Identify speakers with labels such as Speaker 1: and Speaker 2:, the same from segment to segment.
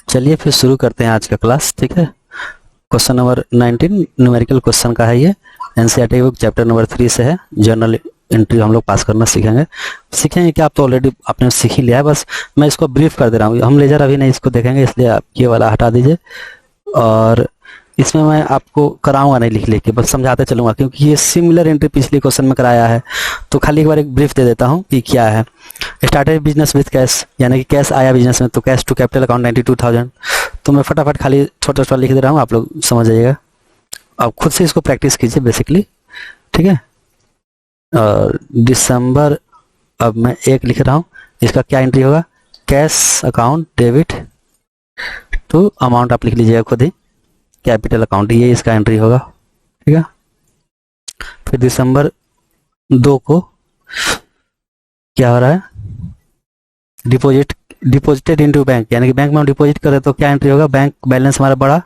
Speaker 1: चलिए फिर शुरू करते हैं आज का क्लास। ठीक है, क्वेश्चन नंबर 19 न्यूमेरिकल क्वेश्चन का है ये। एनसीईआरटी बुक चैप्टर नंबर 3 से है। जर्नल एंट्री हम लोग पास करना सीखेंगे कि आप तो ऑलरेडी आपने सीख ही लिया है, बस मैं इसको ब्रीफ कर दे रहा हूँ। हम लेजर अभी नहीं इसको देखेंगे, इसलिए आप ये वाला हटा दीजिए। और इसमें मैं आपको कराऊंगा नहीं लिख के, बस समझाते चलूंगा, क्योंकि ये सिमिलर एंट्री पिछले क्वेश्चन में कराया है। तो खाली एक बार एक ब्रीफ दे देता हूँ कि क्या है। स्टार्टेड बिजनेस विथ कैश, यानी कि कैश आया बिजनेस में, तो कैश टू कैपिटल अकाउंट 92,000। तो मैं फटाफट खाली छोटा छोटा लिख दे रहा हूँ, आप लोग समझ जाइएगा। आप खुद से इसको प्रैक्टिस कीजिए बेसिकली, ठीक है। और दिसंबर, अब मैं 1 लिख रहा हूँ, इसका क्या एंट्री होगा, cash account debit to amount आप लिख लीजिएगा खुद ही, कैपिटल अकाउंट, ये इसका एंट्री होगा, ठीक है। फिर दिसंबर 2 को क्या हो रहा है, डिपॉजिटेड इनटू बैंक, यानी कि बैंक में हम डिपॉजिट करें तो क्या एंट्री होगा, बैंक बैलेंस हमारा बढ़ा,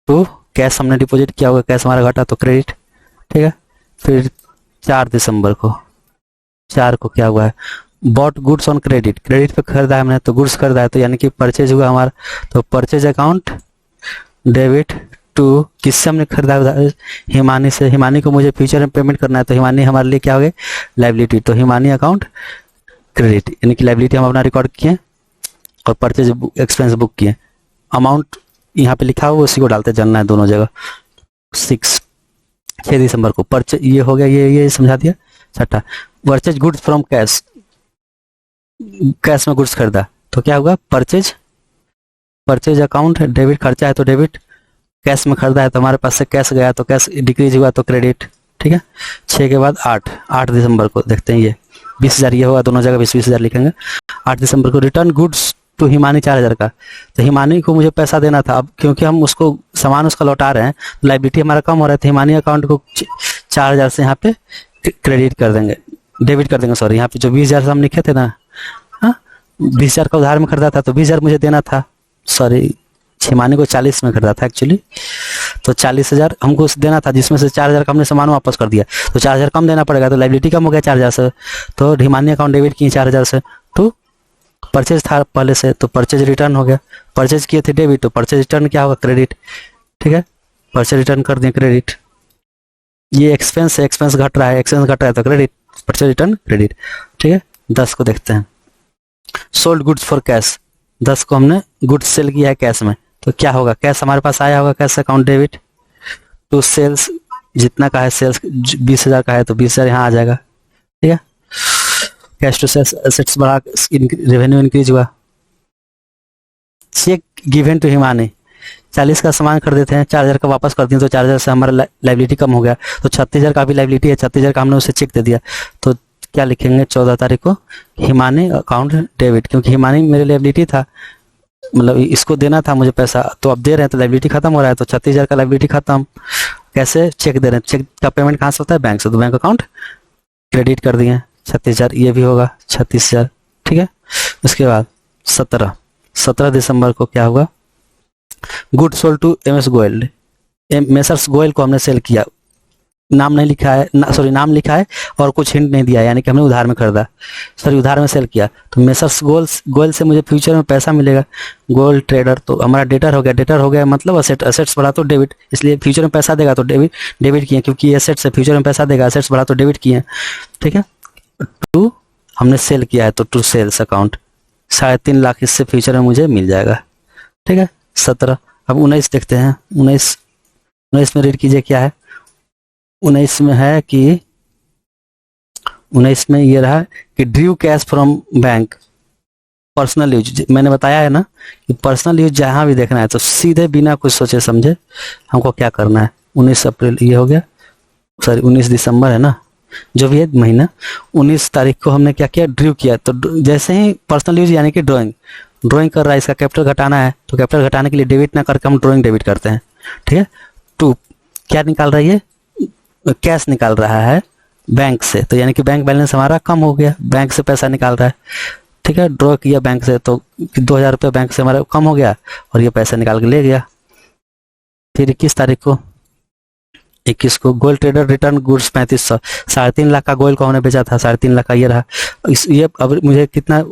Speaker 1: तो कैश हमने डिपॉजिट किया होगा, कैश हमारा घटा तो क्रेडिट, ठीक है। फिर 4 दिसंबर को, 4 को क्या हुआ है, bot goods on credit, credit पे खरीदा है हमने, तो गुड्स खरीदा है, तो यानी कि परचेज हुआ हमारा, तो परचेज अकाउंट डेबिट टू, किससे हमने खरीदा, हिमानी से। हिमानी को मुझे फ्यूचर में पेमेंट करना है, तो हिमानी हमारे लिए क्या हो गई, लाइबिलिटी, तो हिमानी अकाउंट क्रेडिट, यानी कि लाइबिलिटी हम अपना रिकॉर्ड किए और परचेज एक्सपेंस बुक किए। अमाउंट यहाँ पे लिखा हुआ उसी को डालते जाना है दोनों जगह। 6 दिसंबर को परचेज, ये हो गया, ये समझा दिया। 6, purchase goods from cash, cash में गुड्स खरीदा, तो क्या होगा, परचेज अकाउंट डेबिट, खर्चा है तो डेबिट, कैश में खरीदा है तो हमारे पास से कैश गया, तो कैश डिक्रीज हुआ तो क्रेडिट, ठीक है। 6 के बाद 8 दिसंबर को देखते हैं, ये 20,000 ये होगा, दोनों जगह 20,000 लिखेंगे। 8 दिसंबर को रिटर्न गुड्स टू हिमानी 4,000 का, तो हिमानी को मुझे पैसा देना था, अब क्योंकि हम उसको सामान उसका लौटा रहे हैं, लाइबिलिटी हमारा कम हो रहा है, तो हिमानी अकाउंट को 4,000 से यहाँ पे क्रेडिट कर देंगे, डेबिट कर देंगे, सॉरी। यहाँ पे जो 20,000 से हम लिखे थे ना, हाँ 20,000 का उधार में खरीदा था, तो 20,000 मुझे देना था, सॉरी हिमानी को 40 में खरीदा था एक्चुअली, तो 40,000 हमको देना था, जिसमें से 4,000 का हमने सामान वापस कर दिया, तो 4,000 कम देना पड़ेगा, तो लाइबिलिटी कम हो गया 4,000 से, तो हिमानी अकाउंट डेबिट किए 4,000 से, तो परचेज था पहले से, तो परचेज रिटर्न हो गया, परचेज किए थे डेबिट, तो परचेज रिटर्न क्या होगा, क्रेडिट, ठीक है। परचेज रिटर्न कर दिए क्रेडिट, ये एक्सपेंस है, एक्सपेंस घट रहा है, एक्सपेंस घट रहा है तो क्रेडिट, परचेज रिटर्न क्रेडिट, ठीक है। 10 को देखते हैं, सोल्ड गुड्स फॉर कैश, 10 को हमने गुड्स सेल किया है कैश में, तो क्या होगा, कैश हमारे पास आया होगा, cash account debit to sales, जितना का है सेल्स 20,000 का है तो 20,000 यहाँ आ जाएगा, ठीक है। कैश टू सेल्स, एसेट्स बढ़ा, रेवेन्यू इंक्रीज हुआ। चेक गिवन टू हिमानी, 40 का सामान खरीदते हैं, 4,000 का वापस कर दिए, तो 4,000 से हमारा लाइबिलिटी कम हो गया, तो 36,000 का भी लाइबिलिटी है, 36,000 का हमने उसे चेक दे दिया, तो क्या लिखेंगे, 14 तारीख को हिमानी अकाउंट डेबिट, क्योंकि हिमानी मेरे लाइबिलिटी था, मतलब इसको देना था मुझे पैसा, तो अब दे रहे हैं तो लाइबिलिटी खत्म हो रहा है, तो 36,000 का लाइबिलिटी खत्म, कैसे, चेक दे रहे हैं, चेक का पेमेंट कहाँ से होता है, बैंक से, तो बैंक अकाउंट क्रेडिट कर दिए 36,000, ये भी होगा 36,000, ठीक है। उसके बाद 17 दिसंबर को क्या हुआ, good sold to MS Goyal, messrs Goyal को हमने सेल किया, नाम नहीं लिखा है, सॉरी नाम लिखा है और कुछ हिंट नहीं दिया, यानी कि हमने उधार में खरीदा, सॉरी उधार में सेल किया, तो मेसर्स गोयल से मुझे फ्यूचर में पैसा मिलेगा, गोल्ड ट्रेडर, तो हमारा डेटर हो गया मतलब असेट्स बढ़ा तो डेबिट, इसलिए फ्यूचर में पैसा देगा तो डेबिट किए, क्योंकि एसेट्स है, फ्यूचर में पैसा देगा, असेट्स बढ़ा तो डेबिट किए, ठीक है। टू हमने सेल किया है, तो टू सेल्स अकाउंट 3.5 लाख इससे फ्यूचर में मुझे मिल जाएगा, ठीक है। 17, अब 19 देखते हैं, 19 में रीड कीजिए क्या है, 19 में है कि 19 में ये रहा कि Drew cash from bank personal use, मैंने बताया है ना कि पर्सनल यूज जहां भी देखना है तो सीधे बिना कुछ सोचे समझे हमको क्या करना है। 19 अप्रैल ये हो गया, सॉरी 19 दिसंबर है ना, जो भी है महीना, 19 तारीख को हमने क्या किया, ड्रू किया, तो जैसे ही पर्सनल यूज यानी कि ड्राइंग कर रहा है, इसका कैपिटल घटाना है, तो कैपिटल घटाने के लिए डेबिट ना करके हम ड्राइंग डेबिट करते हैं, ठीक है। टू क्या निकाल रही है, कैश निकाल रहा है बैंक से, तो यानी कि बैंक बैलेंस हमारा कम हो गया, बैंक से पैसा निकाल रहा है, ठीक है। ड्रॉ किया बैंक से, तो 2,000 रुपये बैंक से हमारा कम हो गया और ये पैसा निकाल के ले गया। फिर 21 तारीख को 21 को gold trader return goods 3500, 3.5 lakh का गोल्ड को हमने बेचा था, 3.5 लाख का ये रहा, ये अब मुझे कितना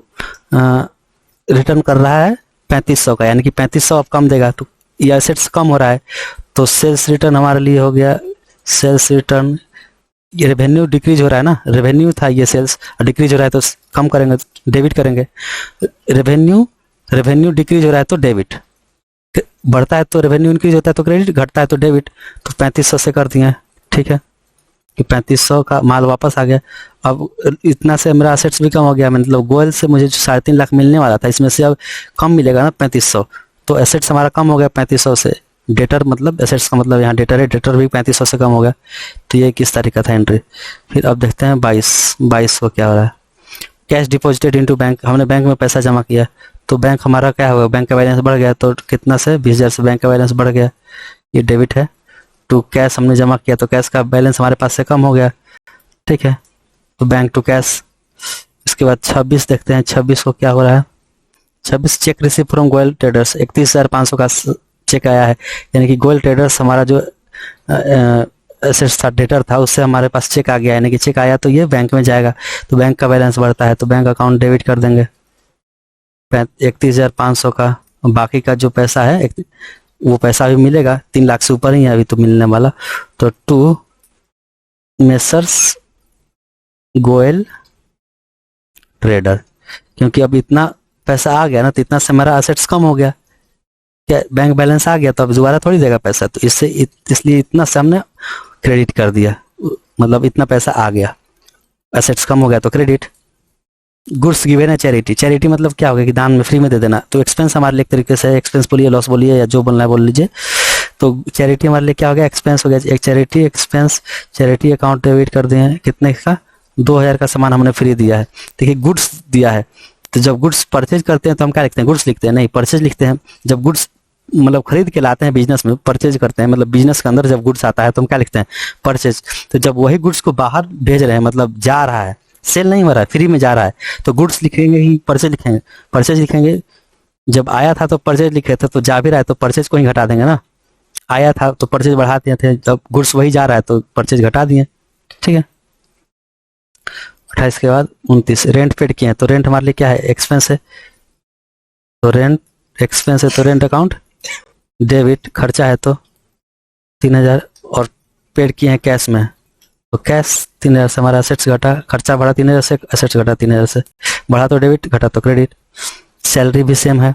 Speaker 1: रिटर्न कर रहा है, 3500 का, यानी कि 3500 अब कम देगा, तो ये एसेट्स कम हो रहा है, तो सेल्स रिटर्न हमारे लिए हो गया सेल्स रिटर्न। ये रेवेन्यू डिक्रीज हो रहा है ना, रेवेन्यू था ये सेल्स, डिक्रीज हो रहा है तो कम करेंगे, डेबिट करेंगे। रेवेन्यू डिक्रीज हो रहा है तो डेबिट, बढ़ता है तो रेवेन्यू इंक्रीज होता है तो क्रेडिट, घटता है तो डेबिट। तो 3500 से कर दिए, ठीक है, कि 3500 का माल वापस आ गया। अब इतना से मेरा असेट्स भी कम हो गया, मतलब गोयल से मुझे जो 3.5 लाख मिलने वाला था, इसमें से अब कम मिलेगा ना 3500, तो एसेट्स हमारा कम हो गया 3500 से। डेटर मतलब एसेट्स का मतलब यहाँ डेटर है, डेटर भी 3500 से कम हो गया। तो ये किस तारीख का था एंट्री। फिर अब देखते हैं 22 को क्या हो रहा है। कैश डिपॉजिटेड इनटू बैंक, हमने बैंक में पैसा जमा किया, तो बैंक हमारा क्या होगा, बैंक का बैलेंस बढ़ गया, तो कितना से 20,000 से बैंक का बैलेंस बढ़ गया, ये डेबिट है। टू कैश हमने जमा किया, तो कैश का बैलेंस हमारे पास से कम हो गया, ठीक है, तो बैंक टू कैश। इसके बाद 26 देखते हैं, 26 को क्या हो रहा है। 26 check receive from Goyal traders, 31,500 का चेक आया है, यानी कि गोयल ट्रेडर्स हमारा जो एसेट्स था, डेटर था, उससे हमारे पास चेक आ गया, यानी कि चेक आया तो ये बैंक में जाएगा, तो बैंक का बैलेंस बढ़ता है, तो बैंक अकाउंट डेबिट कर देंगे 31,500 का। बाकी का जो पैसा है वो पैसा भी मिलेगा, 3 लाख से ऊपर ही है अभी तो मिलने वाला। तो टू मेसर्स गोयल ट्रेडर, क्योंकि अब इतना पैसा आ गया ना, तो इतना से हमारा असेट्स कम हो गया, क्या बैंक बैलेंस आ गया, तो अब दोबारा थोड़ी देगा पैसा, तो इसलिए इतना से हमने क्रेडिट कर दिया, मतलब इतना पैसा आ गया, असेट्स कम हो गया तो क्रेडिट। गुड्स गिवन है चैरिटी, चैरिटी मतलब क्या हो गया कि दान में फ्री में दे देना, तो एक्सपेंस हमारे लिए एक तरीके से एक्सपेंस बोलिए, लॉस बोलिए, या जो बोलना है बोल लीजिए। तो चैरिटी हमारे लिए क्या हो गया, एक्सपेंस हो गया, एक charity expense, charity account debit कर दिए हैं, कितने का 2,000 का सामान हमने फ्री दिया है, देखिए गुड्स दिया है। तो जब गुड्स परचेज करते हैं तो हम क्या लिखते हैं, गुड्स लिखते हैं, नहीं परचेज लिखते हैं। जब गुड्स मतलब खरीद के लाते हैं बिजनेस में, परचेज करते हैं, मतलब बिजनेस के अंदर जब गुड्स आता है तो हम क्या लिखते हैं, परचेज। तो जब वही गुड्स को बाहर भेज रहे हैं, मतलब जा रहा है, सेल नहीं हो रहा है, फ्री में जा रहा है, तो गुड्स लिखेंगे ही परचेज लिखेंगे, परचेज लिखेंगे। जब आया था तो परचेज लिखे थे, तो जा भी रहा है तो परचेज को ही घटा देंगे ना, आया था तो परचेज बढ़ा दिए थे, जब गुड्स वही जा रहा है तो परचेज घटा दिए, ठीक है। 28 के बाद 29 रेंट पेड किए हैं, तो रेंट हमारे लिए क्या है, एक्सपेंस है, तो रेंट एक्सपेंस है, तो रेंट अकाउंट डेबिट, खर्चा है तो 3,000, और पेड किए हैं कैश में, तो कैश 3,000 से हमारा असेट्स घटा, खर्चा बढ़ा 3,000 से, असेट्स घटा 3,000 से, बढ़ा तो डेबिट, घटा तो क्रेडिट। सैलरी भी सेम है,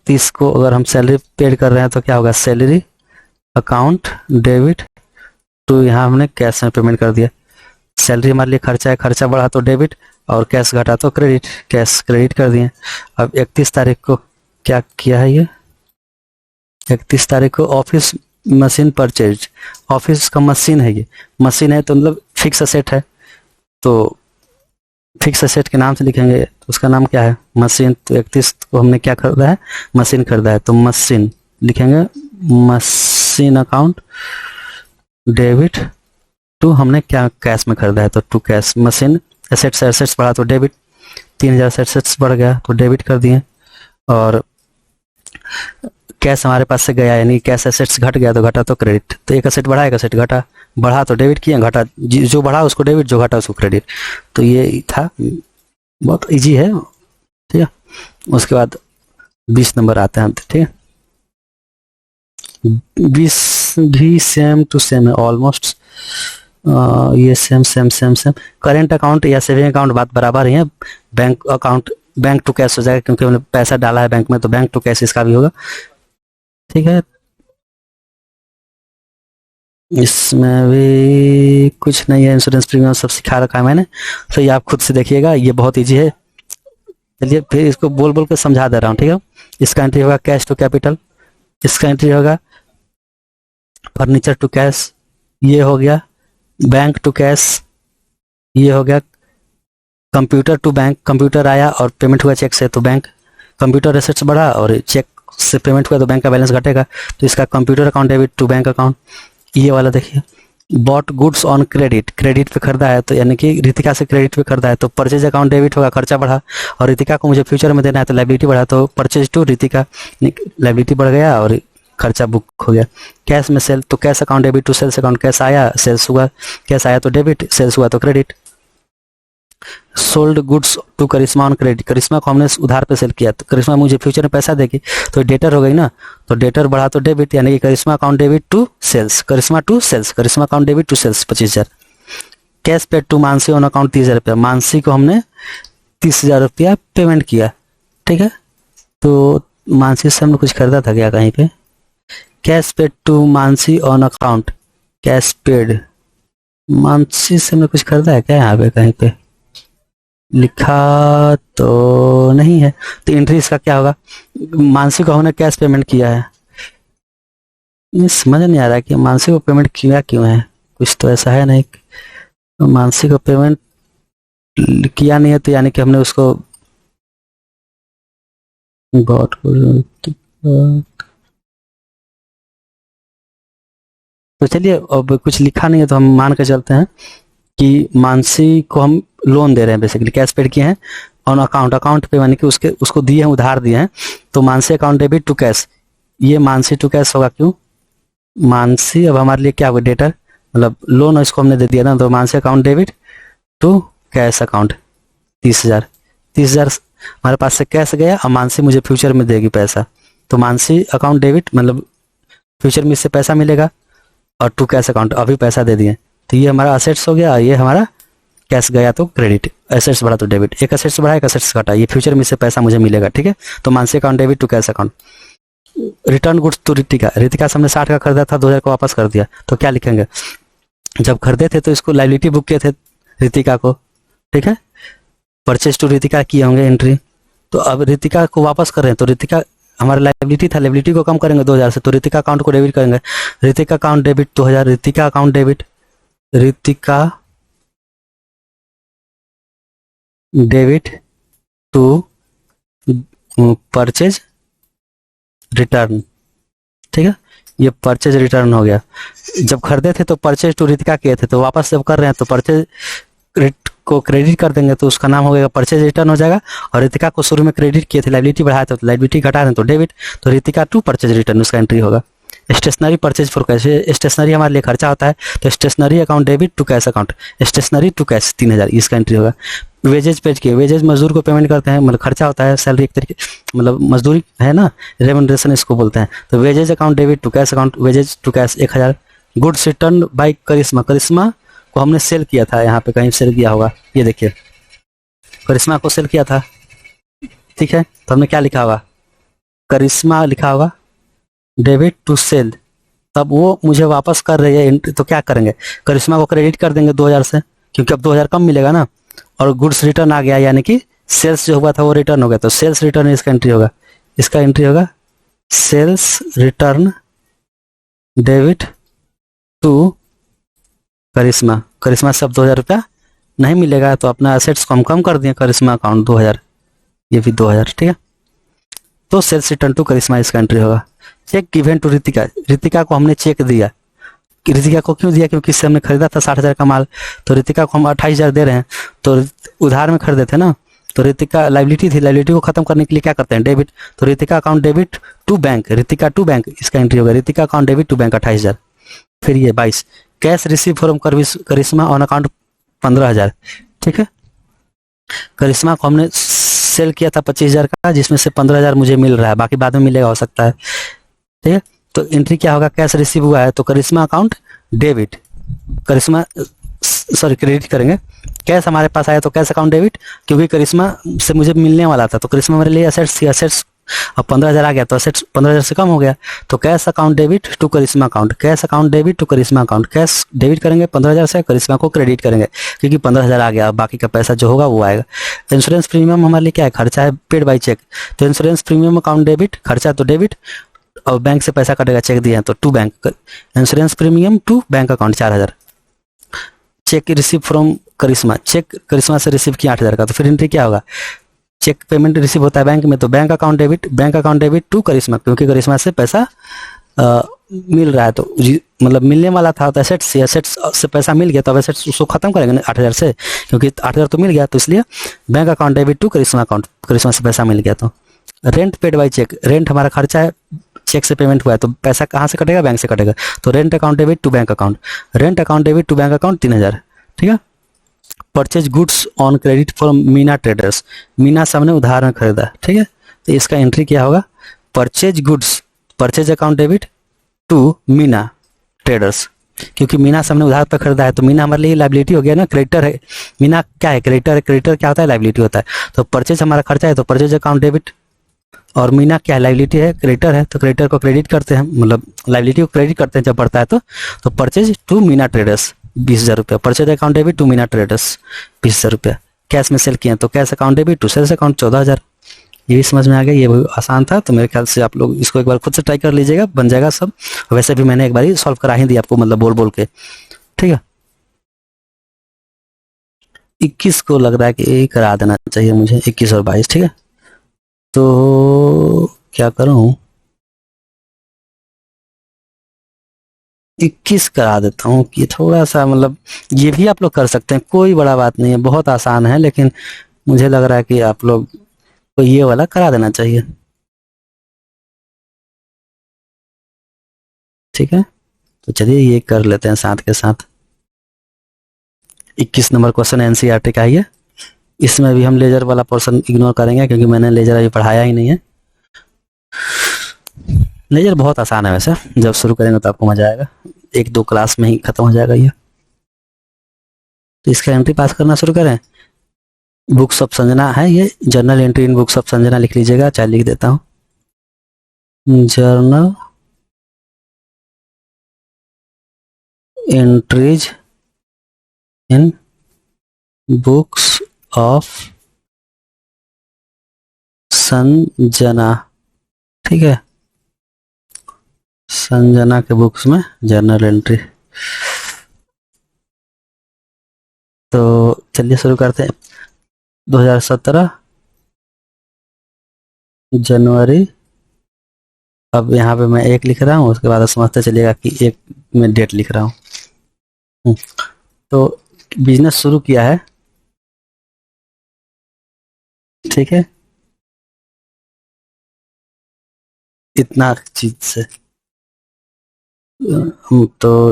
Speaker 1: 30 को अगर हम सैलरी पेड कर रहे हैं तो क्या होगा, सैलरी अकाउंट डेबिट टू, यहाँ हमने कैश में पेमेंट कर दिया। सैलरी हमारे लिए खर्चा है, खर्चा बढ़ा तो डेबिट, और कैश घटा तो क्रेडिट, कैश क्रेडिट कर दिए। अब 31 तारीख को क्या किया है, ये 31 तारीख को ऑफिस मशीन परचेज, ऑफिस का मशीन है, ये मशीन है तो मतलब फिक्स असेट है, तो फिक्स असेट के नाम से लिखेंगे, तो उसका नाम क्या है, मशीन। तो 31 को हमने क्या खरीदा है, मशीन खरीदा है, तो मशीन लिखेंगे, मशीन अकाउंट डेबिट टू, हमने क्या कैश में खरीदा है, तो to cash machine. Assets, assets बढ़ा तो डेबिट, 3,000 से एसेट्स बढ़ गया तो डेबिट कर दिए, और कैश हमारे पास से गया, यानी कैश एसेट्स घट गया तो घटा तो क्रेडिट। तो एक एसेट बढ़ा, एक एसेट घटा, बढ़ा तो डेबिट किए, घटा जो बढ़ा उसको डेबिट, जो घटा उसको क्रेडिट। तो ये था, बहुत इजी है, ठीक है। उसके बाद 20 नंबर आते हैं, ठीक है। 20 भी सेम टू सेम है ऑलमोस्ट, ये same same same same. Current account या सेविंग अकाउंट बात बराबर ही है, bank account bank to cash हो जाएगा, क्योंकि हमने पैसा डाला है बैंक में, तो बैंक टू कैश इसका भी होगा, ठीक है। इसमें भी कुछ नहीं है, इंश्योरेंस प्रीमियम सब सिखा रखा है मैंने, तो ये आप खुद से देखिएगा, ये बहुत इजी है। चलिए फिर इसको बोल बोल के समझा दे रहा हूँ, ठीक है। इसका एंट्री होगा कैश टू कैपिटल, इसका एंट्री होगा फर्नीचर टू कैश, ये हो गया बैंक टू कैश, ये हो गया कंप्यूटर टू बैंक, कंप्यूटर आया और पेमेंट हुआ चेक से, तो बैंक कंप्यूटर एसेट्स बढ़ा और चेक से पेमेंट हुआ तो बैंक का बैलेंस घटेगा, तो इसका computer account debit to bank account. ये वाला देखिए, bought goods on credit, credit पे खरीदा है, तो यानी कि रितिका से क्रेडिट पे खरीदा है, तो परचेज अकाउंट डेबिट होगा, खर्चा बढ़ा, और रितिका को मुझे फ्यूचर में देना है तो लायबिलिटी बढ़ा, तो परचेज टू रितिका, लायबिलिटी बढ़ गया और खर्चा बुक हो गया। कैश में सेल, तो cash account debit to sales account, cash आया सेल्स हुआ, कैश आया तो डेबिट, सेल्स हुआ तो credit. Sold goods to Karishma on credit, Karishma को हमने उधार पे सेल किया, तो करिश्मा मुझे फ्यूचर में पैसा देगी, तो डेटर हो गई ना, तो डेटर बढ़ा तो डेबिट, यानी कि Karishma account debit to sales, Karishma to sales, Karishma account debit to sales 25,000। Cash paid to Mansi on account 30,000 रुपया, मानसी को हमने 30,000 रुपया पेमेंट किया, ठीक है। तो मानसी से हमने कुछ खरीदा था क्या कहीं पे? Cash paid to Mansi on account, cash paid Mansi से हमने कुछ खरीदा है क्या यहाँ पे कहीं पे? लिखा तो नहीं है, तो एंट्री इसका क्या होगा? मानसी को हमने कैश पेमेंट किया है, ये समझ नहीं आ रहा है कि मानसी को पेमेंट किया क्यों है, कुछ तो ऐसा है नहीं। मानसी को पेमेंट किया नहीं है तो यानी कि हमने उसको गॉट, तो चलिए अब कुछ लिखा नहीं है तो हम मान के चलते हैं कि मानसी को हम लोन दे रहे हैं, बेसिकली कैश पेड किए हैं ऑन अकाउंट, अकाउंट पे यानी कि उसको दिए हैं, उधार दिए हैं, तो Mansi account debit to cash, ये मानसी टू कैश होगा। क्यों? मानसी अब हमारे लिए क्या होगा? डेटर, मतलब लोन इसको हमने दे दिया ना, तो Mansi account debit to cash account 30,000, 30,000 हमारे पास से कैश गया और मानसी मुझे फ्यूचर में देगी पैसा, तो मानसी अकाउंट डेबिट मतलब फ्यूचर में इससे पैसा मिलेगा, और टू कैश अकाउंट अभी पैसा दे दिए, तो ये हमारा असेट्स हो गया, ये हमारा कैश गया तो क्रेडिट, एसेट्स बढ़ा तो डेबिट, एक असेट्स बढ़ा एक असेट्स घटा, ये फ्यूचर में इससे पैसा मुझे मिलेगा, ठीक है। तो Mansi account debit to cash account. Return goods to Ritika, Ritika से हमने 60 का खरीदा था, 2,000 को वापस कर दिया, तो क्या लिखेंगे? जब खरीदे थे तो इसको लाइबिलिटी बुक किए थे रितिका को, ठीक है, परचेज टू रितिका किए होंगे एंट्री, तो अब रितिका को वापस कर रहे हैं, तो रितिका हमारा लाइबिलिटी था, लाइबिलिटी को कम करेंगे 2,000 से, तो रितिका अकाउंट को डेबिट करेंगे, Ritika account debit 2,000, Ritika account debit, Ritika debit to purchase return, ठीक है, ये परचेज रिटर्न हो गया। जब खरीदे थे तो परचेज टू रितिका किए थे, तो वापस जब कर रहे हैं तो परचेज को क्रेडिट कर देंगे, तो उसका नाम हो गया परचेज रिटर्न हो जाएगा, और रितिका को शुरू में क्रेडिट किए थे, लाइबिलिटी बढ़ाया था, तो लाइबिलिटी घटा रहे हैं तो डेबिट, तो रितिका टू परचेज रिटर्न उसका एंट्री होगा। Stationery purchase for cash, stationery हमारे लिए खर्चा होता है, तो stationery account debit to cash account, stationery to cash 3,000 इसका एंट्री होगा। वेजेज पेज किए, वेजेज मजदूर को पेमेंट करते हैं, मतलब खर्चा होता है, सैलरी एक तरीके मतलब मजदूरी है ना, रेमुनरेशन इसको बोलते हैं, तो wages account debit to cash account, wages to cash 1,000। Goods return by Karishma, Karishma को हमने सेल किया था, यहाँ पे कहीं सेल किया होगा, ये देखिए करिश्मा को सेल किया था, ठीक है, तो हमने क्या लिखा होगा? करिश्मा लिखा होगा डेबिट टू सेल, तब वो मुझे वापस कर रही है, तो क्या करेंगे? करिश्मा को क्रेडिट कर देंगे 2,000 से, क्योंकि अब 2,000 कम मिलेगा ना, और गुड्स रिटर्न आ गया, यानी कि सेल्स जो हुआ था वो रिटर्न हो गया, तो सेल्स रिटर्न इसका एंट्री होगा, इसका एंट्री होगा सेल्स रिटर्न डेबिट टू करिश्मा, करिश्मा से अब 2,000 रुपया नहीं मिलेगा, तो अपना एसेट्स को हम कम कर दिए, करिश्मा अकाउंट 2,000, ये भी 2,000, ठीक है, तो सेल्स रिटर्न टू करिश्मा इसका एंट्री होगा। Cheque given to Ritika, Ritika को हमने चेक दिया, रितिका को क्यों दिया? क्योंकि इससे हमने खरीदा था 60,000 का माल, तो रितिका को हम 28,000 दे रहे हैं, तो उधार में खरीदे थे ना, तो रितिका लाइबिलिटी थी, लाइबिलिटी को खत्म करने के लिए क्या करते हैं? डेबिट, तो Ritika account debit to bank, Ritika to bank इसका एंट्री होगा, Ritika account debit to bank 28,000। फिर ये 22 cash receive from Karishma on account 15,000, ठीक है, करिश्मा को हमने सेल किया था 25,000 का, जिसमें से 15,000 मुझे मिल रहा है, बाकी बाद में मिलेगा हो सकता है, ठीक है, तो एंट्री क्या होगा? कैश रिसीव हुआ है तो करिश्मा अकाउंट डेबिट, करिश्मा सॉरी क्रेडिट करेंगे, कैश हमारे पास आया तो कैश अकाउंट डेबिट, क्योंकि करिश्मा से मुझे मिलने वाला था, तो करिश्मा मेरे लिए असेट्स थी, असेट्स अब 15,000 आ गया, तो असेट्स 15,000 से कम हो गया, तो cash account debit to Karishma account, cash account debit to Karishma account, cash debit करेंगे 15,000 से, करिश्मा को क्रेडिट करेंगे, क्योंकि 15,000 आ गया, बाकी का पैसा जो होगा वो आएगा। इंश्योरेंस प्रीमियम हमारे लिए क्या है? खर्चा है, पेड बाई चेक, तो इंश्योरेंस प्रीमियम अकाउंट डेबिट, खर्चा तो डेबिट, और बैंक से पैसा कटेगा, चेक दिए हैं तो to bank, insurance premium to bank account 4,000। Cheque receive from Karishma, cheque Karishma से रिसीव किया 8,000 का, तो फिर एंट्री क्या होगा? चेक पेमेंट रिसीव होता है बैंक में, तो बैंक अकाउंट डेबिट टू करिश्मा, क्योंकि करिश्मा से पैसा मिल रहा है, तो मतलब मिलने वाला था, तो एसेट्स से पैसा मिल गया, तो अब एसेट्स उसको खत्म करेंगे ना 8,000 से, क्योंकि 8,000 तो मिल गया, तो इसलिए bank account debit to Karishma account, Karishma से पैसा मिल गया। तो rent paid by cheque, rent हमारा खर्चा है, चेक से पेमेंट हुआ है, तो पैसा कहाँ से कटेगा? बैंक से कटेगा, तो rent account debit to bank account, rent account debit to bank account 3,000, ठीक है। Purchase goods on credit from Meena traders, Meena से हमने उधार में खरीदा, ठीक है, तो इसका एंट्री क्या होगा, purchase goods, purchase account debit to Meena traders, क्योंकि मीना से हमने उधार पर खरीदा है तो मीना हमारे लिए लाइबिलिटी हो गया ना, क्रेडिटर है, मीना क्या है, क्रेडिटर है, क्रेडिटर क्या होता है, लाइबिलिटी होता है, तो परचेज हमारा खर्चा है तो परचेज अकाउंट डेबिट, और मीना क्या है, लाइबिलिटी है, क्रेडिटर है, तो क्रेडिटर को क्रेडिट करते हैं, मतलब लाइबिलिटी को क्रेडिट करते हैं जब बढ़ता है तो परचेज टू मीना ट्रेडर्स 20,000 रुपया, purchase account debit to Meena traders 20,000 रुपया, कैश में सेल किए तो cash account debit to sales account 14,000। ये भी समझ में आ गया, ये भी आसान था, तो मेरे ख्याल से आप लोग इसको एक बार खुद से ट्राई कर लीजिएगा, बन जाएगा सब, वैसे भी मैंने एक बार ही सॉल्व करा ही दिया आपको, मतलब बोल बोल के, ठीक है। 21 को लग रहा है कि करा देना चाहिए मुझे, 21 और 22, ठीक है, तो क्या करूं, 21 करा देता हूँ, कि थोड़ा सा मतलब ये भी आप लोग कर सकते हैं, कोई बड़ा बात नहीं है, बहुत आसान है, लेकिन मुझे लग रहा है कि आप लोग को ये वाला करा देना चाहिए, ठीक है, तो चलिए ये कर लेते हैं साथ के साथ। 21 नंबर क्वेश्चन एनसीईआरटी का ही है, इसमें भी हम लेजर वाला पोर्शन इग्नोर करेंगे क्योंकि मैंने लेजर अभी पढ़ाया ही नहीं है। लेजर बहुत आसान है वैसे, जब शुरू करेंगे तो आपको मजा आएगा, 1-2 क्लास में ही खत्म हो जाएगा ये। तो इसका एंट्री पास करना शुरू करें। बुक्स ऑफ संजना है ये, journal entry in books of Sanjana लिख लीजिएगा, चाहे लिख देता हूँ, journal entries in books of Sanjana, ठीक है, संजना के बुक्स में जर्नल एंट्री। तो चलिए शुरू करते हैं। 2017 जनवरी, अब यहाँ पे मैं 1 लिख रहा हूँ, उसके बाद समझते चलिएगा कि 1 में डेट लिख रहा हूँ। तो बिजनेस शुरू किया है, ठीक है, इतना चीज से, तो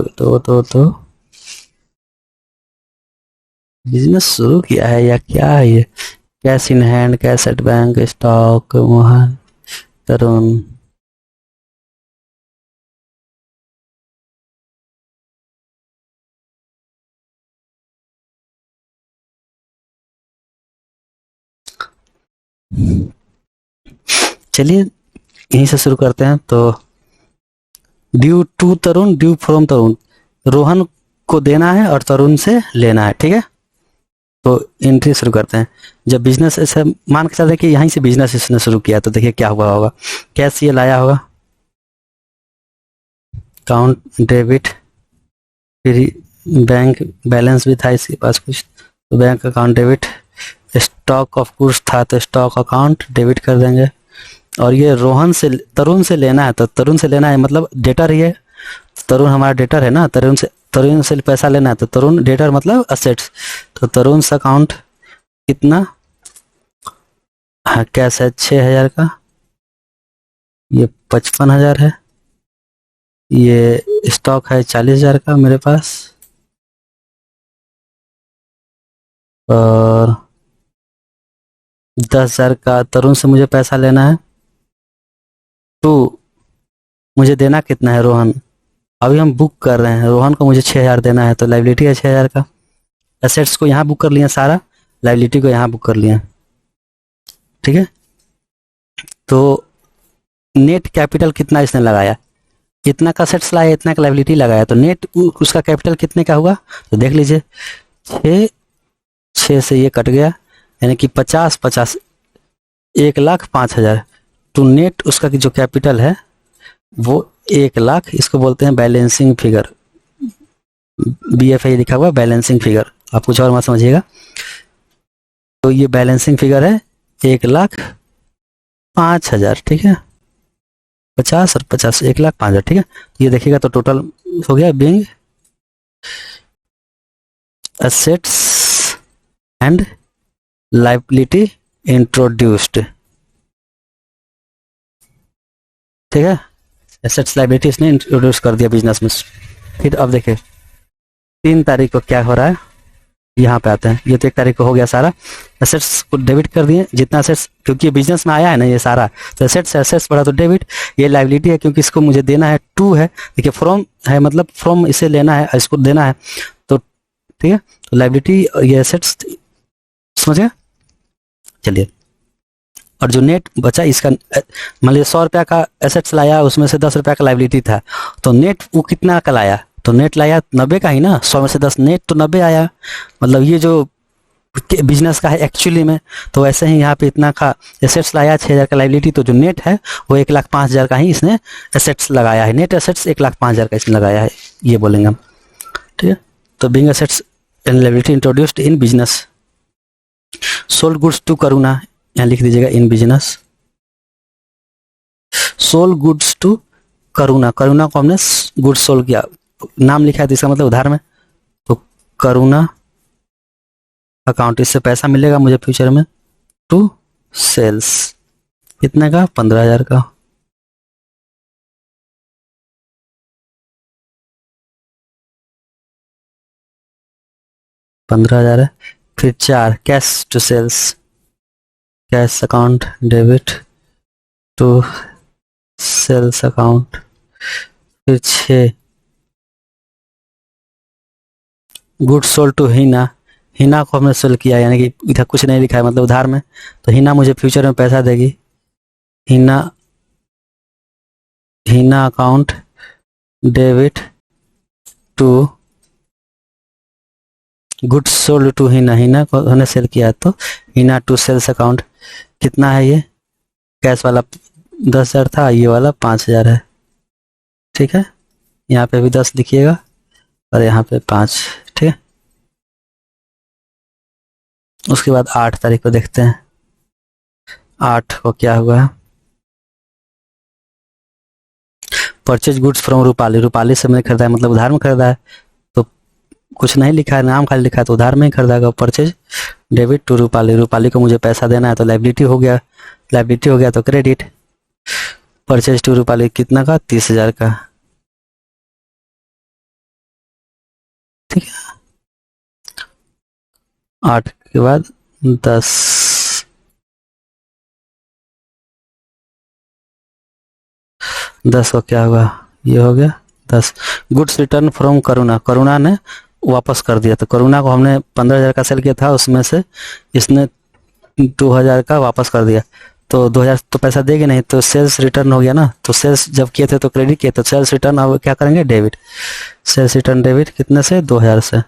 Speaker 1: बिजनेस शुरू किया है या क्या है ये, cash in hand, cash at bank, stock, Mohan, Tarun, चलिए यहीं से शुरू करते हैं। तो due to Tarun, due from Tarun, Rohan को देना है और तरुण से लेना है, ठीक है, तो एंट्री शुरू करते हैं। जब बिजनेस ऐसे मान के चलते कि यहीं से बिजनेस इसने शुरू किया, तो देखिए क्या हुआ होगा, कैश ये लाया होगा, अकाउंट डेबिट, फिर बैंक बैलेंस भी था इसके पास कुछ, तो bank account debit, stock of goods था तो स्टॉक अकाउंट डेबिट कर देंगे, और ये रोहन से तरुण से लेना है, तो तरुण से लेना है मतलब डेटर ही है, तरुण हमारा डेटर है ना, तरुण से पैसा लेना है, तो तरुण डेटर मतलब असेट्स, तो तरुण से अकाउंट कितना, हाँ कैश है 6,000 का, ये 55,000 है, ये स्टॉक है 40,000 का मेरे पास, और 10,000 का तरुण से मुझे पैसा लेना है, तो मुझे देना कितना है रोहन, अभी हम बुक कर रहे हैं, रोहन को मुझे 6,000 देना है, तो लाइबिलिटी है 6,000 का, एसेट्स को यहाँ बुक कर लिया सारा, लाइबिलिटी को यहाँ बुक कर लिया, ठीक है, तो नेट कैपिटल कितना इसने लगाया, इतना का एसेट्स लाया, इतना का लाइबिलिटी लगाया, तो नेट उसका कैपिटल कितने का हुआ, तो देख लीजिए 6 से ये कट गया, यानी कि 50 1,05,000, तो नेट उसका जो कैपिटल है वो 1,00,000, इसको बोलते हैं बैलेंसिंग फिगर, BFI लिखा हुआ बैलेंसिंग फिगर, आप कुछ और मत समझिएगा, तो ये बैलेंसिंग फिगर है 1,05,000, ठीक है, 50 और 50 1,05,000, ठीक है, तो ये देखिएगा तो टोटल हो गया being assets and liability introduced, ठीक है, एसेट्स लाइबिलिटी इसने इंट्रोड्यूस कर दिया बिजनेस में। फिर अब देखिए 3 तारीख को क्या हो रहा है, यहाँ पे आते हैं। ये तो 1 तारीख को हो गया सारा, एसेट्स को डेबिट कर दिए जितना एसेट्स, क्योंकि ये बिजनेस में आया है ना ये सारा, तो एसेट्स बढ़ा तो डेबिट। ये लाइबिलिटी है क्योंकि इसको मुझे देना है, टू है, देखिए फ्रॉम है मतलब फ्रॉम इसे लेना है, इसको देना है, तो ठीक है, तो लाइबिलिटी ये एसेट्स, समझ गए। चलिए, और जो नेट बचा इसका, मान लीजिए 100 रुपया का एसेट्स लाया, उसमें से 10 रुपया का लाइबिलिटी था, तो नेट वो कितना का लाया, तो नेट लाया 90 का ही ना, 100 में से 10, नेट तो 90 आया, मतलब ये जो बिजनेस का है एक्चुअली में। तो वैसे ही यहाँ पे इतना का एसेट्स लाया 6,000 का लाइबिलिटी, तो जो नेट है वो 1,05,000 का ही इसने एसेट्स लगाया है, नेट एसेट्स 1,05,000 का इसने लगाया है, ये बोलेंगे हम, ठीक है। तो being assets and liability introduced in business, sold goods to Karuna, यहाँ लिख दीजिएगा in business, sold goods to Karuna, Karuna को हमने गुड्स सोल्ड किया, नाम लिखा है तो इसका मतलब उधार में, तो करुणा अकाउंट, इससे पैसा मिलेगा मुझे फ्यूचर में, टू सेल्स, कितने का, 15,000 का, है। फिर 4 cash to sales, cash account debit to sales account. फिर 6 goods sold to Heena, Heena को हमने सेल किया, यानी कि इधर कुछ नहीं लिखा है मतलब उधार में, तो हीना मुझे फ्यूचर में पैसा देगी, Heena, Heena account debit to goods sold to Heena, Heena को हमने सेल किया, तो हीना टू सेल्स अकाउंट, कितना है ये, कैश वाला 10,000 था, ये वाला 5,000 है, ठीक है। यहाँ पे भी 10 लिखिएगा और यहाँ पे 5, ठीक है। उसके बाद 8 तारीख को देखते हैं, 8 को क्या हुआ है, purchase goods from Rupali, Rupali से मैंने खरीदा है मतलब उधार में खरीदा है, तो कुछ नहीं लिखा है, नाम खाली लिखा है, तो उधार में ही खरीदा, purchase debit to Rupali, Rupali को मुझे पैसा देना है, तो लाइबिलिटी हो गया, लाइबिलिटी हो गया तो क्रेडिट, परचेज टू रूपाली कितना का, 30,000 का, ठीक है। 8 के बाद 10, 10 को क्या हुआ, ये हो गया 10, गुड्स रिटर्न फ्रॉम करुणा, करुणा ने वापस कर दिया, तो करुणा को हमने 15,000 का सेल किया था, उसमें से इसने 2,000 का वापस कर दिया, तो 2,000 तो पैसा देगी नहीं, तो सेल्स रिटर्न हो गया ना, तो सेल्स जब किए थे तो क्रेडिट किए, तो सेल्स रिटर्न अब क्या करेंगे, डेबिट, सेल्स रिटर्न डेबिट कितने से, 2,000 से,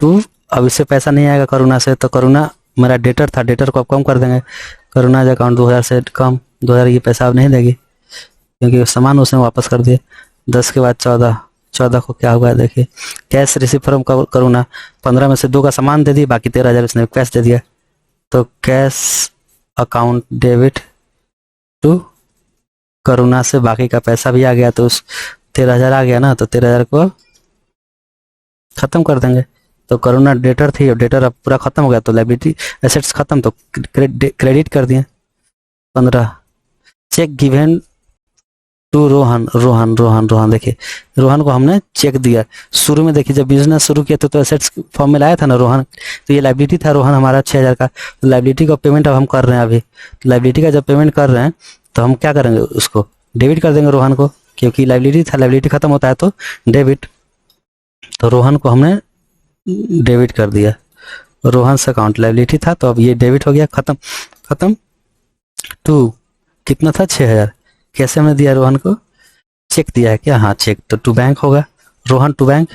Speaker 1: तो अब इससे पैसा नहीं आएगा करुणा से, तो करुणा मेरा डेटर था, डेटर को अब कम कर देंगे, करुणा अकाउंट 2,000 से कम, 2,000 की पैसा अब नहीं देगी क्योंकि सामान उसने वापस कर दिए। 10 के बाद 14, 14 को क्या हुआ है देखिए, कैश रिसीव फ्रॉम करुणा, 15 में से 2 का सामान दे दिया, बाकी 13,000 उसने कैश दे दिया, तो कैश अकाउंट डेबिट टू करुणा से बाकी का पैसा भी आ गया, तो उस 13,000 आ गया ना, तो 13,000 को खत्म कर देंगे, तो करुणा डेटर थी और डेटर अब पूरा खत्म हो गया, तो लाइबिलिटी एसेट्स खत्म, तो क्रेडिट कर दिए। 15 cheque given to Rohan, Rohan Rohan Rohan, देखिए रोहन को हमने चेक दिया, शुरू में देखिए जब बिजनेस शुरू किया तो एसेट्स फॉर्म में लाया था ना रोहन, तो ये लाइबिलिटी था रोहन हमारा 6,000 का, तो लाइबिलिटी का पेमेंट अब हम कर रहे हैं, अभी लाइबिलिटी का जब पेमेंट कर रहे हैं तो हम क्या करेंगे, उसको डेबिट कर देंगे रोहन को, क्योंकि लाइबिलिटी था, लाइबिलिटी खत्म होता है तो डेबिट, तो रोहन को हमने डेबिट कर दिया, रोहन से अकाउंट लाइबिलिटी था, तो अब ये डेबिट हो गया, खत्म खत्म। टू कितना था, 6,000, कैसे हमने दिया रोहन को, चेक दिया है क्या, हाँ चेक, तो टू बैंक होगा, Rohan to bank,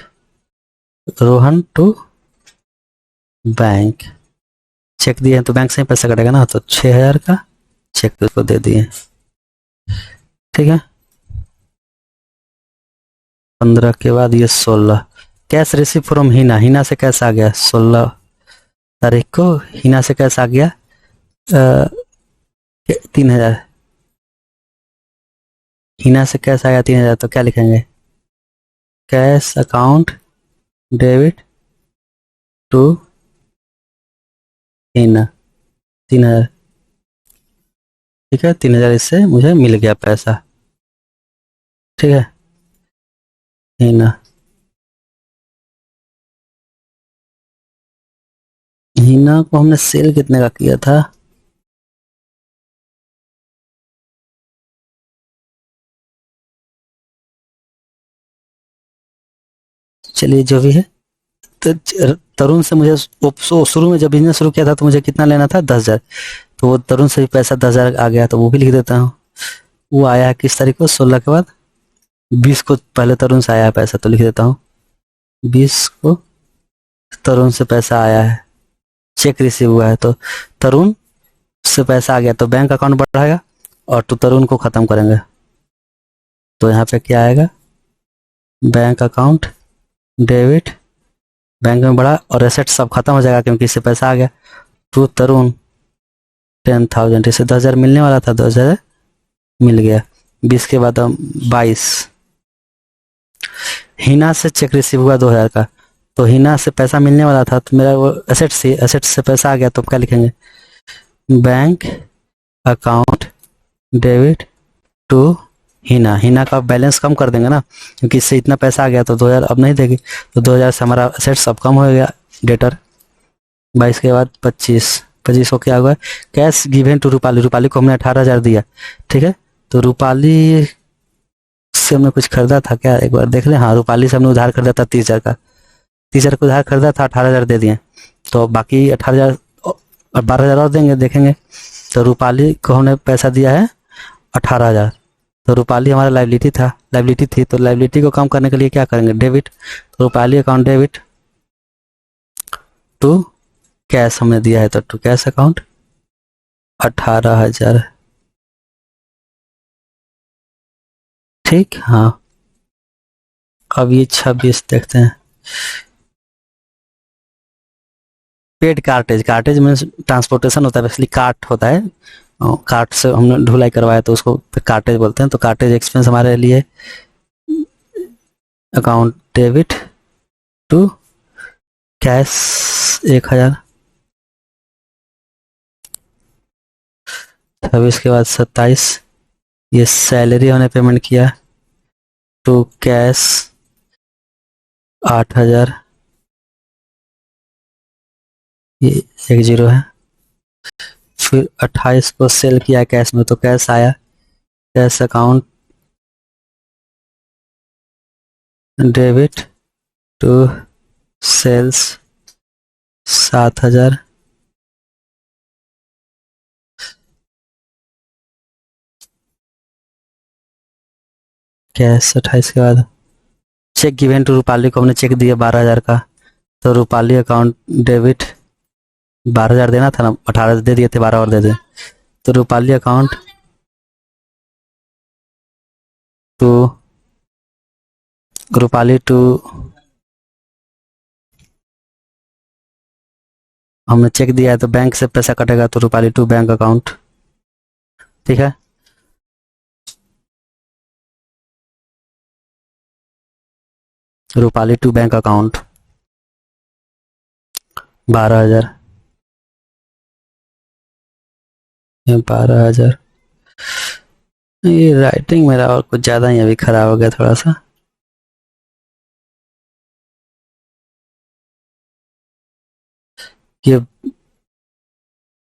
Speaker 1: Rohan to bank, cheque दिए हैं तो बैंक से ही पैसा कटेगा ना, तो 6,000 का चेक उसको दे दिए, ठीक है। 15 के बाद ये 16 कैश रिसीव फ्रॉम हीना, हीना से कैश आ गया 16 तारीख को, हीना से कैश आ गया 3,000, हीना से कैश आया 3,000, तो क्या लिखेंगे, कैश अकाउंट डेबिट टू हीना 3,000, ठीक है, 3,000 इससे मुझे मिल गया पैसा, ठीक है, हीना हिना को हमने सेल कितने का किया था? चलिए जो भी है, तो तरुण से मुझे शुरू में जब बिजनेस शुरू किया था तो मुझे कितना लेना था? 10,000। तो वो तरुण से भी पैसा 10,000 आ गया, तो वो भी लिख देता हूँ। वो आया है किस तारीख को? 16 के बाद 20 को पहले तरुण से आया है पैसा, तो लिख देता हूँ 20 को तरुण से पैसा आया है, चेक रिसीव हुआ है। तो तरुण से पैसा आ गया तो बैंक अकाउंट बढ़ाएगा और तो तरुण को खत्म करेंगे। तो यहाँ पे क्या आएगा? बैंक अकाउंट डेबिट, बैंक में बढ़ा और एसेट सब खत्म हो जाएगा क्योंकि इससे पैसा आ गया। टू तरुण 10,000, इसे 10,000 मिलने वाला था, 10,000 मिल गया। 20 के बाद 22। हिना से चेक रिसीव हुआ 2,000 का, तो हिना से पैसा मिलने वाला था, तो मेरा वो एसेट से पैसा आ गया, तो क्या लिखेंगे? Bank account debit to Hina. Hina का बैलेंस कम कर देंगे ना, क्योंकि इससे इतना पैसा आ गया, तो 2,000 अब नहीं देगी, तो 2,000 से हमारा एसेट सब कम हो गया, डेटर। 22 के बाद 25, 25 को क्या हुआ? Cash given to Rupali. Rupali को हमने 18,000 दिया, ठीक है। तो रूपाली से हमने कुछ खरीदा था क्या? एक बार देख लें। हाँ, रूपाली से हमने उधार खरीदा था 30,000 का, 30,000 को उधार खरीदा था, 18,000 दे दिए, तो बाकी 18,000 और 12,000 और देंगे, देखेंगे। तो रूपाली को हमने पैसा दिया है 18,000, तो रूपाली हमारा लाइबिलिटी थी, तो लाइबिलिटी को कम करने के लिए क्या करेंगे? डेबिट। तो Rupali account debit to cash हमने दिया है, तो टू कैश अकाउंट 18,000, ठीक। हाँ, अब ये 26 देखते हैं। पेड कार्टेज, कार्टेज में ट्रांसपोर्टेशन होता है, बेसिकली कार्ट होता है, कार्ट से हमने ढुलाई करवाया तो उसको कार्टेज बोलते हैं। तो कार्टेज एक्सपेंस हमारे लिए अकाउंट डेबिट टू कैश 1,000। 26 के बाद 27, ये सैलरी हमने पेमेंट किया टू कैश 8,000, ये 10 है। फिर 28 को सेल किया कैश में, तो कैश आया, cash account debit to sales 7,000। Cash 28 के बाद चेक गिवन टू रूपाली को हमने चेक दिया 12,000 का, तो रूपाली अकाउंट डेबिट 12,000 देना था ना, 18 दे दिए थे, 12 और दे दे, तो Rupali account to Rupali to हमने चेक दिया है तो बैंक से पैसा कटेगा, तो रूपाली टू बैंक अकाउंट, ठीक है। Rupali to bank account 12,000, 12,000। ये राइटिंग मेरा और कुछ ज़्यादा ही अभी खराब हो गया थोड़ा सा। ये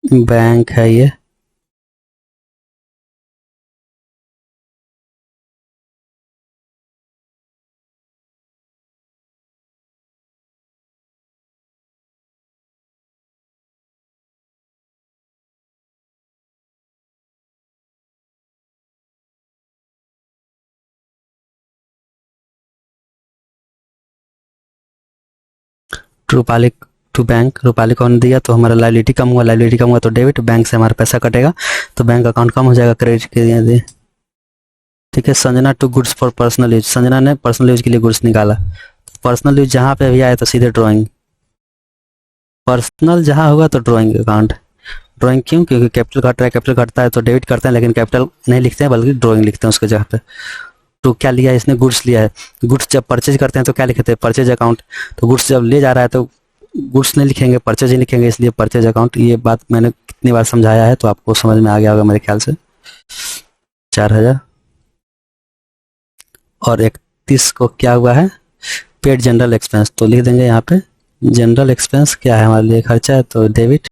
Speaker 1: बैंक है, ये रूपाली टू बैंक। रूपाली को हमने दिया तो हमारा लाइबिलिटी कम हुआ, लाइबिलिटी कम हुआ तो डेबिट, बैंक से हमारा पैसा कटेगा तो बैंक अकाउंट कम हो जाएगा, क्रेडिट के लिए, ठीक है। Sanjana to goods for personal use, संजना ने पर्सनल यूज के लिए गुड्स निकाला, पर्सनल यूज जहाँ पे भी आए तो सीधे ड्राइंग, पर्सनल जहाँ होगा तो ड्राइंग अकाउंट। ड्राइंग क्यों? क्योंकि कैपिटल घट रहा है, कैपिटल घटता है तो डेबिट करते हैं, लेकिन कैपिटल नहीं लिखते हैं बल्कि ड्राइंग लिखते हैं उसके जगह पे। तो क्या लिया है इसने? गुड्स लिया है। गुड्स जब परचेज करते हैं तो क्या लिखते हैं? Purchase account. तो गुड्स जब ले जा रहा है तो गुड्स नहीं लिखेंगे, परचेज ही लिखेंगे, इसलिए परचेज अकाउंट। ये बात मैंने कितनी बार समझाया है तो आपको समझ में आ गया होगा मेरे ख्याल से। 4,000 और 31 को क्या हुआ है? पेड जनरल एक्सपेंस, तो लिख देंगे यहाँ पे जनरल एक्सपेंस क्या है हमारे लिए, खर्चा है, तो डेबिट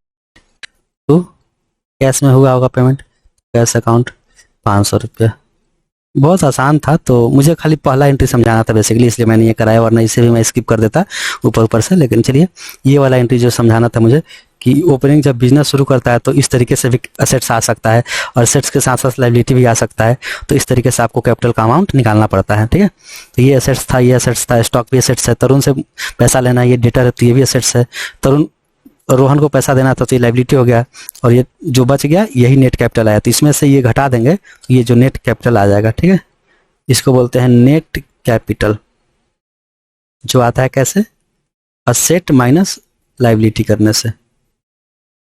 Speaker 1: टू कैश में हुआ होगा पेमेंट, कैश अकाउंट 500 रुपया। बहुत आसान था, तो मुझे खाली पहला एंट्री समझाना था बेसिकली, इसलिए मैंने ये कराया, वरना इसे भी मैं स्किप कर देता ऊपर ऊपर से। लेकिन चलिए, ये वाला एंट्री जो समझाना था मुझे कि ओपनिंग जब बिजनेस शुरू करता है तो इस तरीके से भी असेट्स आ सकता है, और असेट्स के साथ साथ लाइबिलिटी भी आ सकता है, तो इस तरीके से आपको कैपिटल का अमाउंट निकालना पड़ता है। ठीक है, तो ये असेट्स था, ये असेट्स था, स्टॉक भी असेट्स है, तरुण से पैसा लेना, ये डेटर है, तो ये भी असेट्स है, तरुण रोहन को पैसा देना था, तो ये लाइबिलिटी हो गया, और ये जो बच गया यही नेट कैपिटल आया, तो इसमें से ये घटा देंगे तो ये जो नेट कैपिटल आ जाएगा। ठीक है, इसको बोलते हैं नेट कैपिटल, जो आता है कैसे, असेट माइनस लाइबिलिटी करने से।